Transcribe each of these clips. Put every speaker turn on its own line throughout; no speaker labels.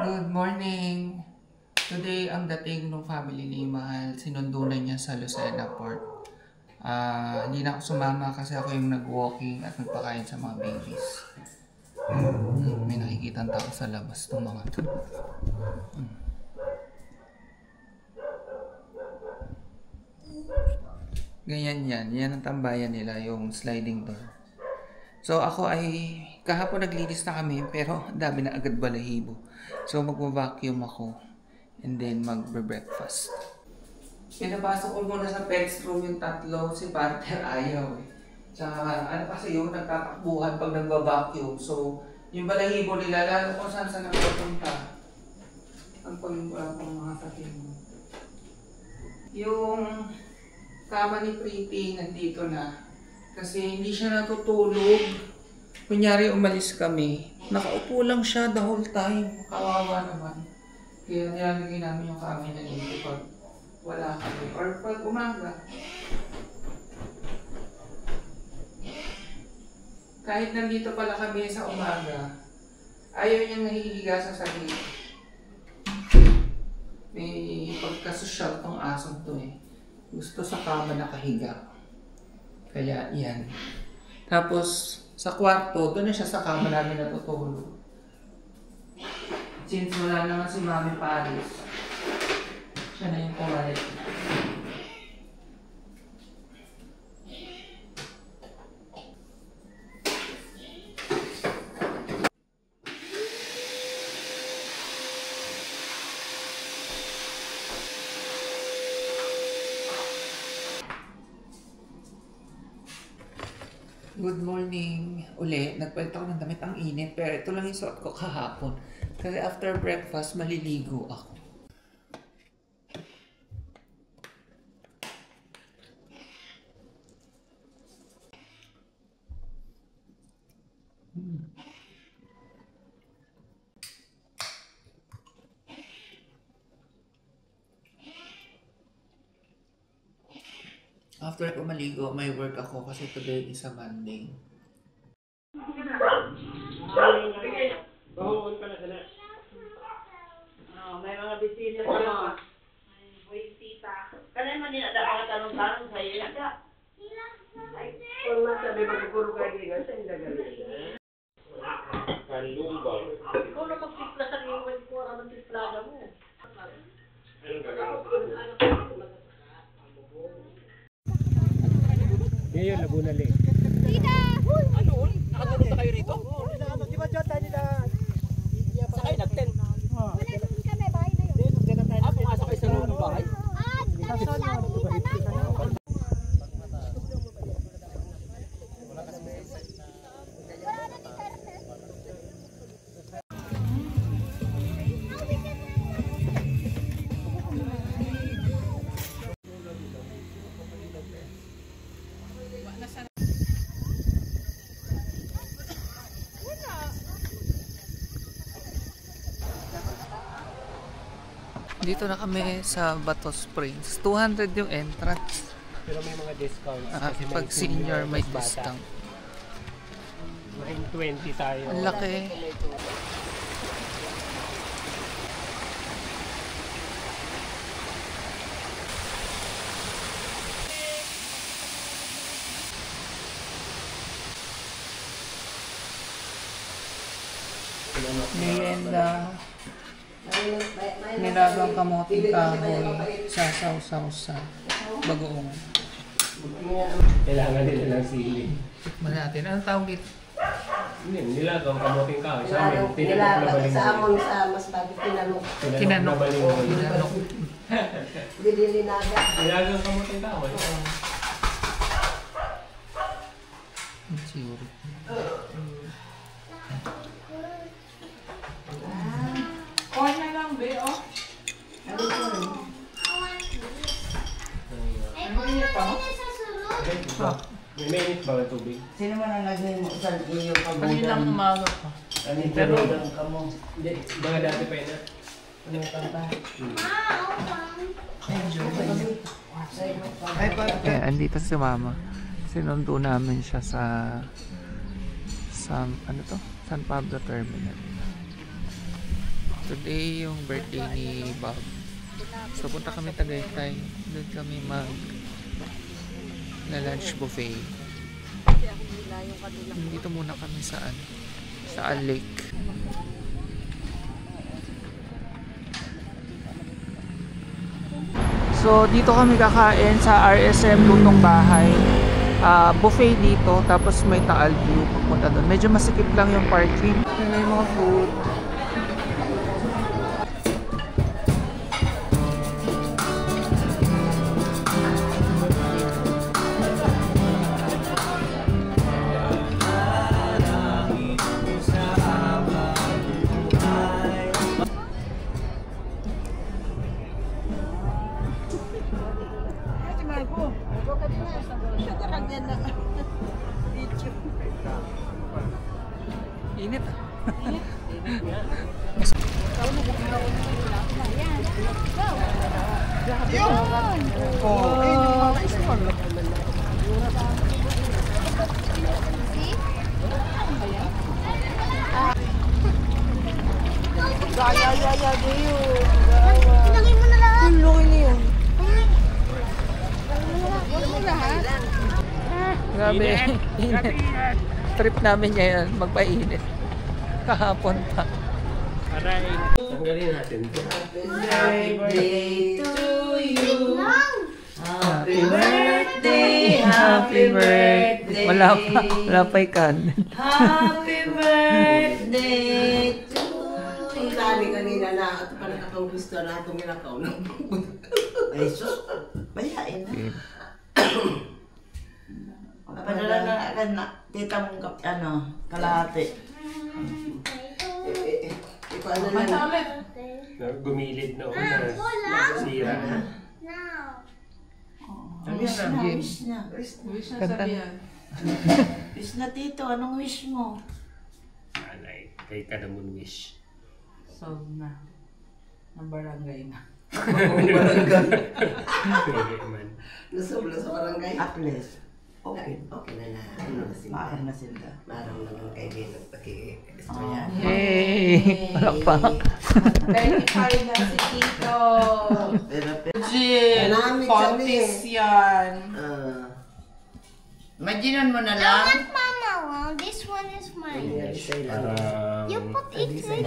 Good morning! Today, ang dating ng family ni Mahal, sinundo na niya sa Lucena Port. Hindi na ako sumama kasi ako yung nag-walking at nagpakain sa mga babies. May nakikita tao sa labas ng mga to. Ganyan yan. Yan ang tambayan nila, yung sliding door. So ako ay, kahapon naglinis na kami pero dami na agad balahibo. So magwa-vacuum ako and then magbe-breakfast. Pinapasok ko muna sa pets room yung tatlo, si partner ayaw eh. Tsaka ano kasi yung nagtatakbuhan pag nagwa-vacuum. So yung balahibo nila lalo kung saan saan nagpapunta. Ang wala pang mga sakin mo. Yung kama ni Pretty nandito na. Kasi hindi siya natutulog. Kunyari umalis kami, nakaupo lang siya the whole time. Kawawa naman. Kaya nilalagay namin yung kami na dito pag wala kami. Or pag umaga. Kahit nandito pala kami sa umaga, ayaw niyang nahihiga sa sarili. May pagkasosyal tong asong to eh. Gusto sa kama nakahiga. Kaya yan. Tapos sa kwarto, doon na siya sa kama namin natutulog. Since wala naman si Mami Paris, siya na yung pumalit. Good morning! Uli, nagpalit ako ng damit, ang init, pero ito lang yung suot ko kahapon. Kasi after breakfast, maliligo ako. After ko maligo, may work ako kasi today is a Monday.
May mga bisita pa. May tita. Kanay man din ada mga tanong-tanong sa iyo. Kung masabi magpuro ka dito sa indagalan.
Kalumbang.
Ikaw na magtipla sa iyo, ikaw na magtiplaga mo.
Ngayon, Laguna Lake.
Tita!
Ano? Nakatulog na kayo rito?
Di ba dyan tayo nila?
Sakay, nag-tent.
Wala doon kami, bahay na yun.
Pumasok kayo sa loob ng bahay?
Kami sa amin dito na.
Dito na kami sa Bato Springs. 200 yung entrance.
Pero may mga discounts. Kasi
Pag senior may discount.
May 20 tayo.
Ang laki. Merienda. Nilagang kamoting kahoy sa sausaw sa bagoong.
Kailangan nila ng sili.
Tikman natin. Anong tawag dito?
Nilagang kamoting kahoy. Sa amin, tinanok na
Nilaga
baling.
sa amon sa mas bago tinanok.
Kinanok. Kinanok.
Dililinaga.
Nilagang kamoting kahoy.
Siguro.
Corn na lang, be, oh. Ano ko rin? Ano init pa mo?
May minute ba ang tubig?
Sino man ang naging mo sa iyo
Kaninang umaga pa.
Pero,
ka mo?
hindi, mga dati pa yun.
Ano ka ba?
Okay, andito si Mama. Sinundo namin siya sa ano to? San Pablo Terminal. Today yung birthday ni Bob. So punta kami Tagaytay. Doon kami na lunch buffet. Dito muna kami sa Al Lake. So dito kami kakain sa RSM Lutong Bahay. Buffet dito, tapos may Taal View papunta doon. Medyo masikip lang yung parking. May mga food. Init ah.
Ilagay mo na lahat.
Laki niyo.
Grabe. Init. Trip namin ngayon, magpainit. Kahapon pa.
Aray. Tanggalin natin.
Happy birthday to you.
Happy
birthday, happy birthday.
Wala pa ikan.
Happy birthday to you. Sabi kanina na at parang akong gusto na tumilakaw ng ay sus, bayain na. Padala na agad na tita mong kalahati. Ipaano na.
Gumilid na una. Sira na.
Wish na, wish na.
Wish na sabihan.
Wish na tito, anong wish mo?
Alay, kay ka naman wish.
Solve na. Ng barangay na.
Barangay man.
Nasobla sa barangay? At least. Okay. Okay na na. Maarang na sila. Maarang naman kay Binong pag-i-istorya.
Yay! Palakpak.
35 na si Tito. Jill, Pontis yan.
Imaginan mo na
I
lang.
want mama one. This one is mine. You put it in.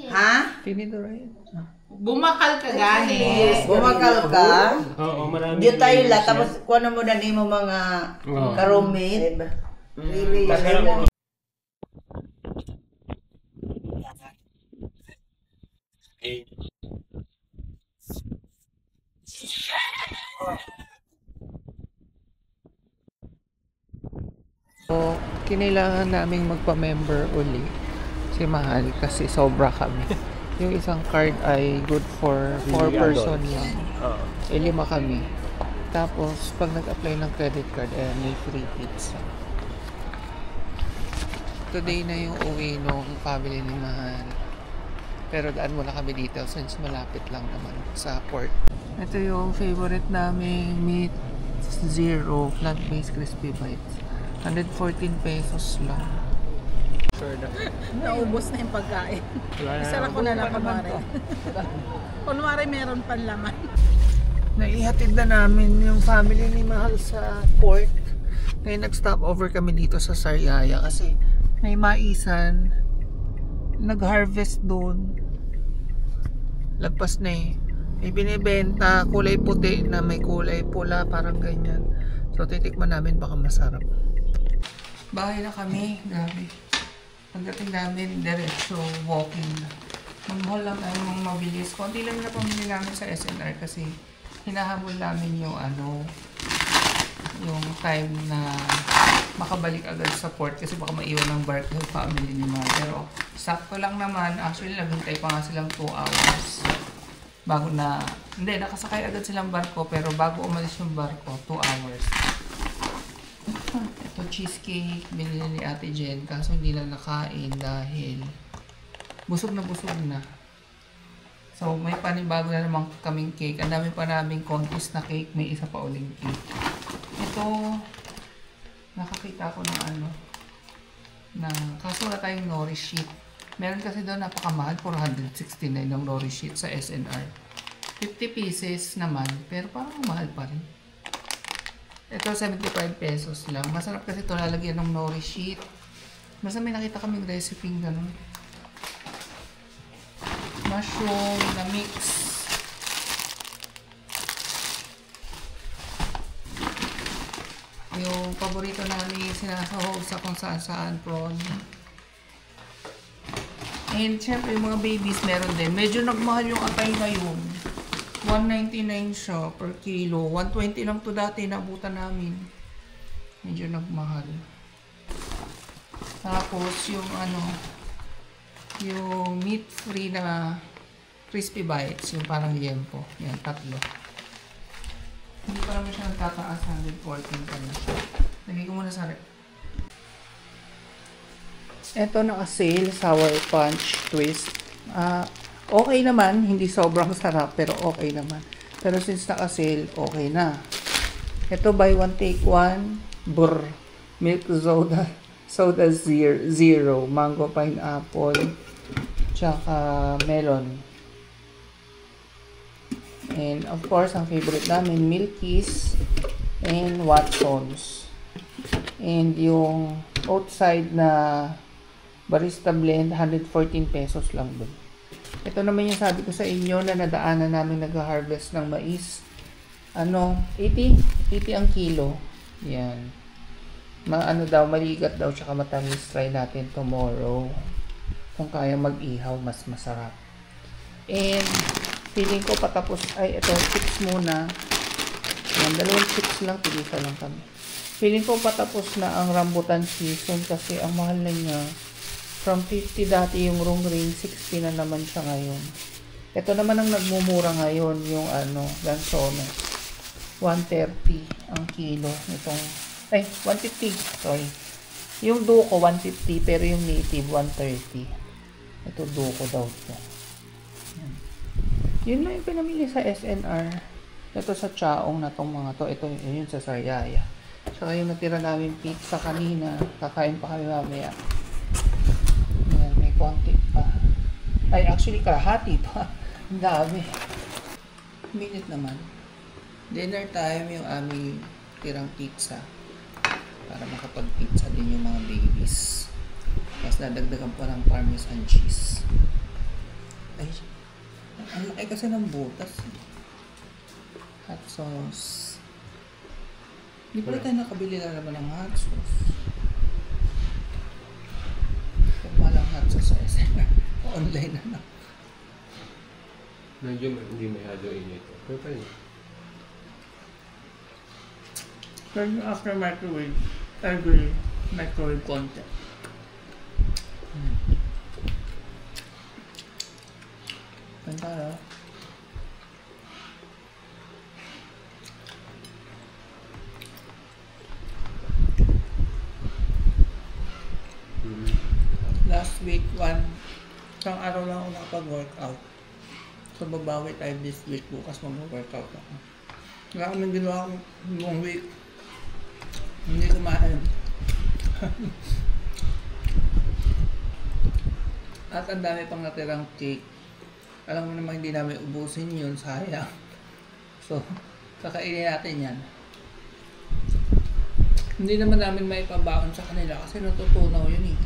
Ha?
Tinidor yan.
Bumakal ka gani.
Bumakal ka?
Oo, marami.
Diyo tayo la, tapos kuha na mo na ni mo mga karumit. Really?
So, kinailangan naming magpa-member uli si Mahal kasi sobra kami. Yung isang card ay good for 4 person lang. Eh, 5 kami. Tapos, pag nag-apply ng credit card, may free pizza. Today na yung uwi nung family ni Mahal. Pero daan muna kami dito since malapit lang naman sa port. Ito yung favorite naming Meat Zero plant-based crispy bites. 114 pesos lang.
Naubos na yung pagkain. Isara ko na lang kunwari. Kunwari meron pan laman.
Naihatid na namin yung family ni Mahal sa port. Ngayon nag-stop over kami dito sa Sariaya kasi may maisan. Nag-harvest doon. Lagpas na eh. May binibenta kulay puti na may kulay pula, parang ganyan. So titikman namin, baka masarap. Bahay na kami. Grabe. Pagdating namin, diretso walking na. Mag-haul lang tayo ng mabilis. Konti lang na pamili namin sa SNR kasi hinahabol namin yung yung time na makabalik agad sa port kasi baka maiwan ng barko yung family ni Ma. Pero sakto lang naman. Actually, naghintay pa nga silang 2 hours. Bago na, hindi, nakasakay agad silang barko pero bago umalis yung barko, 2 hours. Ito cheesecake, binili ni Ate Jen kaso hindi na nakain dahil busog na. So may panibago na naman kaming cake. Ang dami pa naming contest na cake, may isa pa uling cake. Ito, nakakita ko ng kaso na tayong Nourish sheet. Meron kasi doon napakamahal, 469 ng nori sheet sa SNR. 50 pieces naman, pero parang mahal pa rin. Ito 75 pesos lang. Masarap kasi ito lalagyan ng nori sheet. Basta may nakita kaming recipe ganun. Mushroom na mix. Yung paborito namin sinasahog sa kung saan prawn. And syempre yung mga babies meron din. Medyo nagmahal yung atay ngayon. 199 siya per kilo. 120 lang to dati nabutan namin. Medyo nagmahal. Tapos yung yung meat free na crispy bites, yung parang liempo. Yan, 3. Hindi pa naman siya nagtataas, 114 pa na siya. Lagay ko muna sa rep. Ito naka-sale, sour punch twist. Okay naman, hindi sobrang sarap, pero okay naman. Pero since naka-sale, okay na. Ito buy one take one, milk soda zero, mango pineapple, tsaka melon. And of course, ang favorite namin, Milky's and Watsons. And yung outside na barista blend, 114 pesos lang dun. Ito naman yung sabi ko sa inyo na nadaanan namin nag-harvest ng mais. 80 ang kilo. Yan. Maligat daw, tsaka matamis. Try natin tomorrow. Kung kaya mag-ihaw, mas masarap. And feeling ko patapos, ito, chips muna. Yan, 2 chips lang, pilita lang kami. Feeling ko patapos na ang rambutan season kasi ang mahal na niya. From 50 dati yung room ring, 60 na naman siya ngayon. Ito naman ang nagmumura ngayon, yung Lanzones. 130 ang kilo nitong, 150, sorry. Yung Duco, 150, pero yung native, 130. Ito, Duco daw ito. Yun lang yung pinamili sa SNR. Ito sa Chaong na tong mga to. Ito yun sa Sariaya. Tsaka yung natira namin pizza kanina. Kakain pa kami mamaya. Yan, may konti pa. Actually, kalahati pa. Ang dami. Minute naman. Dinner time yung aming tirang pizza. Para makapag-pizza din yung mga babies. Tapos dadagdagan pa ng parmesan cheese. Ang laki kasi ng butas. Hot sauce. Hindi pa tayo nakabili na naman ng hot sauce. Kung walang hot sauce sa SNR, online na lang.
Medyo hindi may haluin ito. Pero pa rin.
Pero after microwave, I will microwave konti. Pantara. Last week, isang araw lang ako nakapag-workout. So, babawi tayo this week. Bukas mag-workout ako. Wala kaming ginawa akong buong week. Hindi kumain. At ang dami pang natirang cake. Alam mo naman hindi namin ubusin yun, sayang. So, kakainin natin yan. Hindi naman namin may pabaon sa kanila kasi natutunaw yun eh.